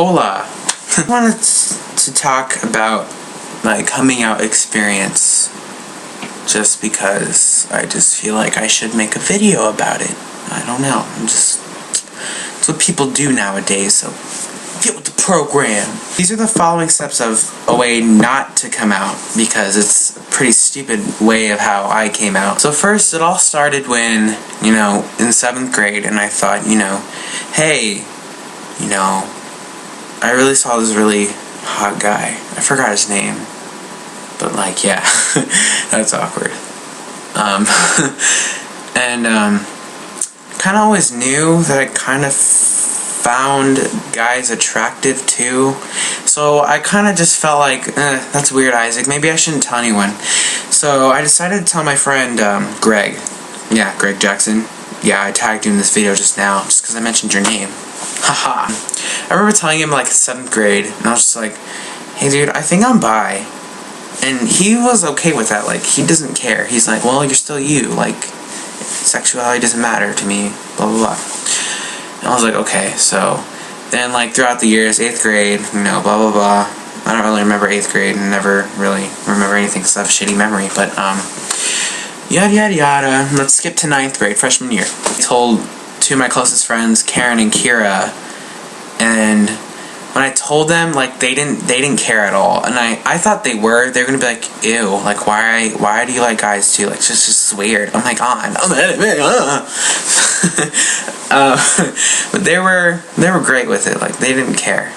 Hola! I wanted to talk about my coming out experience just because I just feel like I should make a video about it. I don't know, it's what people do nowadays, so get with the program. These are the following steps of a way not to come out, because it's a pretty stupid way of how I came out. So first, it all started when, in 7th grade, and I thought, hey, I really saw this really hot guy. I forgot his name, but yeah, that's awkward. Kind of always knew that I kind of found guys attractive too, so I kind of just felt like, that's weird, Isaac, maybe I shouldn't tell anyone. So I decided to tell my friend, Greg. Yeah, Greg Jackson. Yeah, I tagged you in this video just now, just because I mentioned your name. Haha. I remember telling him, in 7th grade, and I was just like, hey dude, I think I'm bi. And he was okay with that, he doesn't care. He's like, well, you're still you, sexuality doesn't matter to me, blah blah blah. And I was like, okay. So then throughout the years, 8th grade, blah blah blah. I don't really remember 8th grade and never really remember anything because I have a shitty memory, but yada yada yada. Let's skip to 9th grade, freshman year. I told two of my closest friends, Karen and Kira, and when I told them, they didn't care at all, and I thought they were gonna be like, ew, why do you like guys too? It's just weird. I'm like, but they were great with it. They didn't care.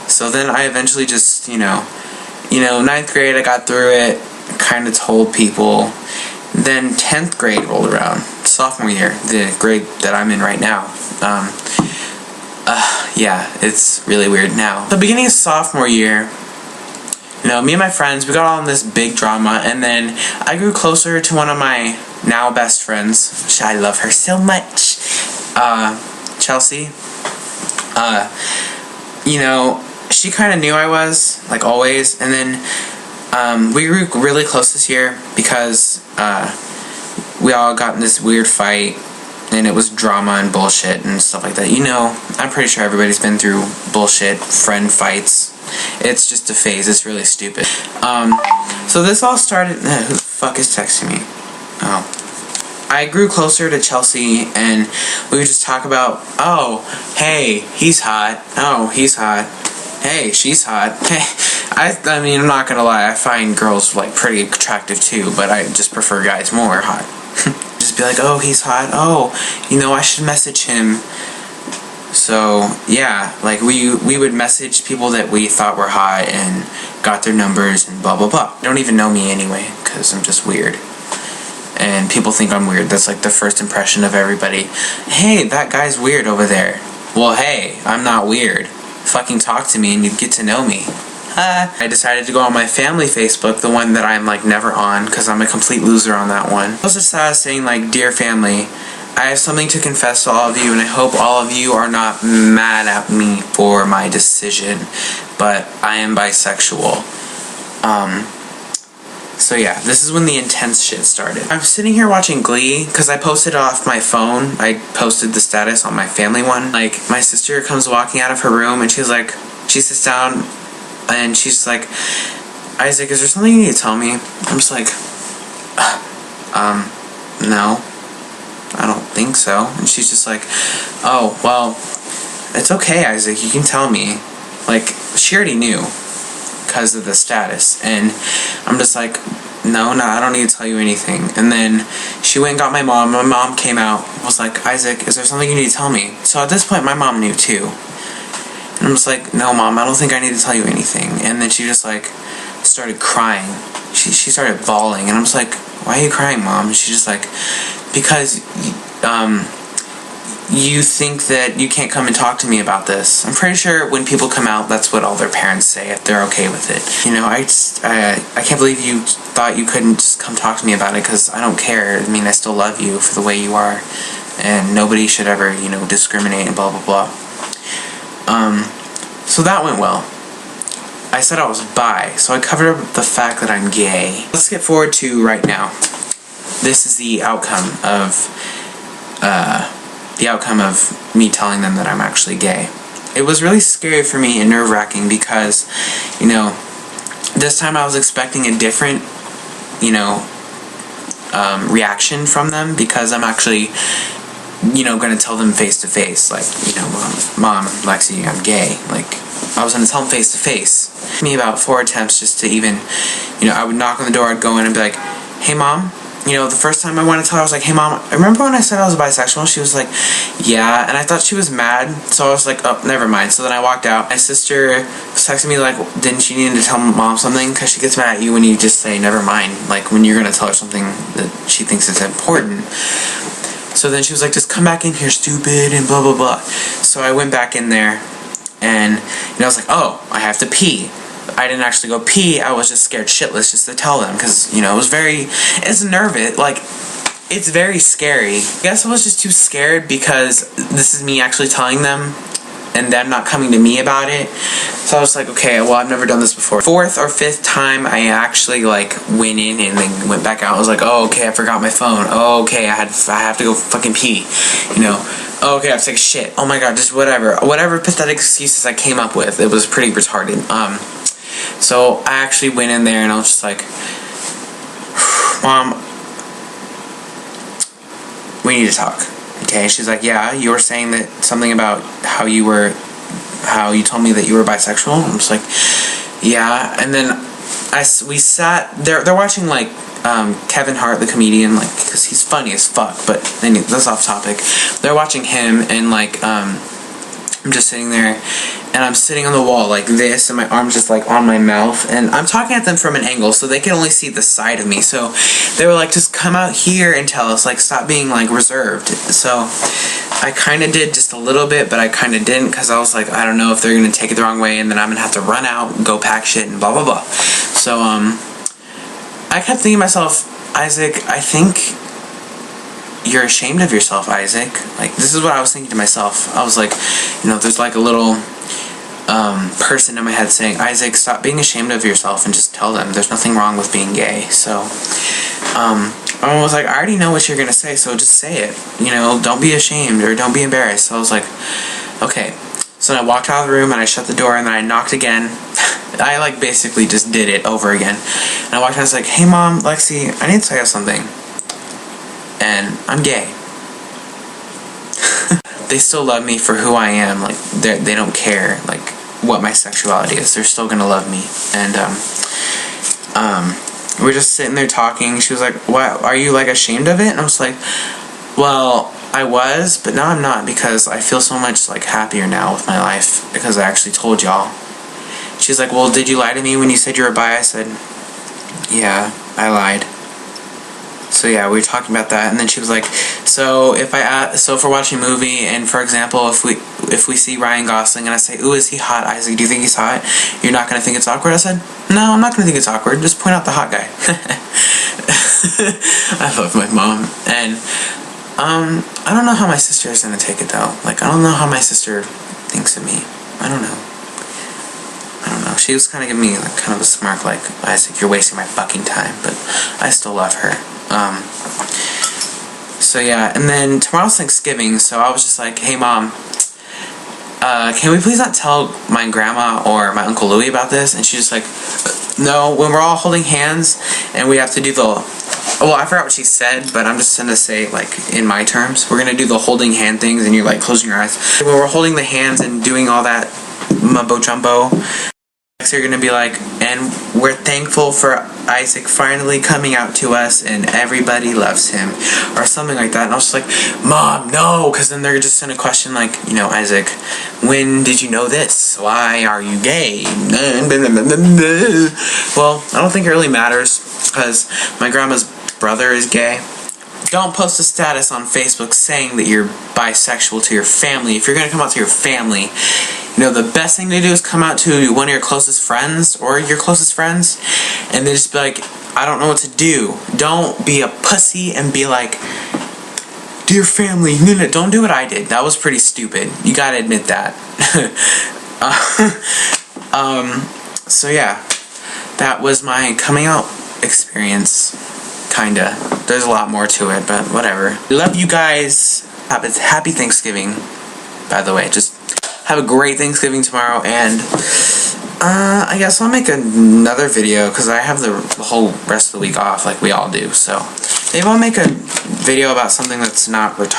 So then I eventually just, 9th grade, I got through it, kind of told people. Then 10th grade rolled around, sophomore year, the grade that I'm in right now. Yeah, it's really weird now. The beginning of sophomore year, me and my friends, we got all in this big drama, and then I grew closer to one of my now best friends. I love her so much. Chelsea. She kind of knew I was, always, and then we grew really close this year because we all got in this weird fight, and it was drama and bullshit and stuff like that. I'm pretty sure everybody's been through bullshit, friend fights. It's just a phase. It's really stupid. So this all started... who the fuck is texting me? Oh. I grew closer to Chelsea, and we would just talk about, oh, hey, he's hot. Oh, he's hot. Hey, she's hot. Hey, I mean, I'm not gonna lie, I find girls, pretty attractive too, but I just prefer guys more hot. Just be like, oh, he's hot. Oh, I should message him. So, yeah, we would message people that we thought were hot and got their numbers and blah, blah, blah. They don't even know me anyway, because I'm just weird. And people think I'm weird. That's, the first impression of everybody. Hey, that guy's weird over there. Well, hey, I'm not weird. Fucking talk to me and you'd get to know me. I decided to go on my family Facebook, the one that I'm never on, because I'm a complete loser on that one. I was just saying, dear family, I have something to confess to all of you, and I hope all of you are not mad at me for my decision, but I am bisexual. So yeah, this is when the intense shit started. I'm sitting here watching Glee, because I posted it off my phone. I posted the status on my family one. My sister comes walking out of her room, and she sits down, and she's like, Isaac, is there something you need to tell me? I'm just like, no, I don't think so. And she's just like, oh, well, it's okay, Isaac, you can tell me. She already knew because of the status, and I'm just like, no, I don't need to tell you anything. And then she went and got my mom. My mom came out, was like, Isaac, is there something you need to tell me? So at this point, my mom knew too. And I'm just like, no, Mom, I don't think I need to tell you anything. And then she just started crying. She started bawling, and I'm just like, why are you crying, Mom? And she's just like, because you think that you can't come and talk to me about this. I'm pretty sure when people come out, that's what all their parents say, if they're okay with it. I can't believe you thought you couldn't just come talk to me about it, because I don't care. I mean, I still love you for the way you are, and nobody should ever, discriminate and blah, blah, blah. So that went well. I said I was bi, so I covered up the fact that I'm gay. Let's get forward to right now. This is the outcome of me telling them that I'm actually gay. it was really scary for me and nerve-wracking because, you know, this time I was expecting a different, you know, reaction from them, because I'm actually, you know, going to tell them face to face, like, you know, mom, Lexi, I'm gay. Like, I was going to tell them face to face. Me about 4 attempts just to even, you know, I would knock on the door, I'd go in and be like, hey mom. You know, the first time I went to tell her, I was like, hey mom, remember when I said I was bisexual? She was like, yeah, and I thought she was mad, so I was like, oh, never mind. So then I walked out. My sister was texting me like, didn't you need to tell mom something? Because she gets mad at you when you just say, never mind, like when you're going to tell her something that she thinks is important. So then she was like, just come back in here, stupid, and blah, blah, blah. So I went back in there, and, you know, I was like, oh, I have to pee. I didn't actually go pee, I was just scared shitless just to tell them, because, you know, it's nervous, like, it's very scary. I guess I was just too scared because this is me actually telling them, and them not coming to me about it. So I was like, okay, well, I've never done this before. 4th or 5th time, I actually, like, went in and then went back out. I was like, oh, okay, I forgot my phone. Oh, okay, I have to go fucking pee, you know. Oh, okay, I have to take a shit. Oh my god, just whatever pathetic excuses I came up with. It was pretty retarded. So I actually went in there and I was just like, Mom, we need to talk. Okay, she's like, yeah, you were saying that something about how you told me that you were bisexual. I'm just like, yeah. And then we sat, they're watching like Kevin Hart, the comedian, like, because he's funny as fuck, but anyway, that's off topic. They're watching him, and like, I'm just sitting there, and I'm sitting on the wall like this, and my arm's just like on my mouth, and I'm talking at them from an angle, so they can only see the side of me. So they were like, just come out here and tell us, like, stop being like reserved. So I kind of did just a little bit, but I kind of didn't, because I was like, I don't know if they're gonna take it the wrong way, and then I'm gonna have to run out, go pack shit, and blah blah blah. So I kept thinking to myself, Isaac, I think you're ashamed of yourself, Isaac. Like, this is what I was thinking to myself. I was like, you know, there's like a little person in my head saying, Isaac, stop being ashamed of yourself and just tell them there's nothing wrong with being gay. So I was like, I already know what you're gonna say, so just say it. You know, don't be ashamed or don't be embarrassed. So I was like, okay. So then I walked out of the room and I shut the door, and then I knocked again. I like basically just did it over again. And I walked out and I was like, hey mom, Lexi, I need to tell you something. And I'm gay. They still love me for who I am. Like, they don't care, like, what my sexuality is. They're still gonna love me. And we're just sitting there talking. She was like, what, are you like ashamed of it? And I was like, well, I was, but now I'm not, because I feel so much like happier now with my life because I actually told y'all. She's like, well, did you lie to me when you said you were bi? I said, yeah, I lied. So yeah, we were talking about that, and then she was like, so if we're watching a movie, and for example, if we see Ryan Gosling and I say, ooh, is he hot, Isaac, do you think he's hot? You're not gonna think it's awkward? I said, no, I'm not gonna think it's awkward, just point out the hot guy. I love my mom. And I don't know how my sister is gonna take it though. Like, I don't know how my sister thinks of me. I don't know. She was kind of giving me like kind of a smirk, like, Isaac, you're wasting my fucking time, but I still love her. So yeah, and then tomorrow's Thanksgiving, so I was just like, hey mom, can we please not tell my grandma or my Uncle Louie about this? And she's just like, no, when we're all holding hands and we have to do well, I forgot what she said, but I'm just gonna say, like, in my terms, we're gonna do the holding hand things, and you're like closing your eyes. When we're holding the hands and doing all that mumbo jumbo, they're gonna be like, and we're thankful for Isaac finally coming out to us, and everybody loves him, or something like that. And I was just like, Mom, no, because then they're just gonna question, like, you know, Isaac, when did you know this? Why are you gay? Well, I don't think it really matters, because my grandma's brother is gay. Don't post a status on Facebook saying that you're bisexual to your family. If you're gonna come out to your family, you know, the best thing to do is come out to one of your closest friends or your closest friends, and then just be like, I don't know what to do. Don't be a pussy and be like, dear family, no, don't do what I did. That was pretty stupid. You gotta admit that. So yeah, that was my coming out experience, kinda. There's a lot more to it, but whatever. Love you guys. Happy Thanksgiving, by the way. Just have a great Thanksgiving tomorrow, and I guess I'll make another video because I have the whole rest of the week off like we all do. So maybe I'll make a video about something that's not retarded.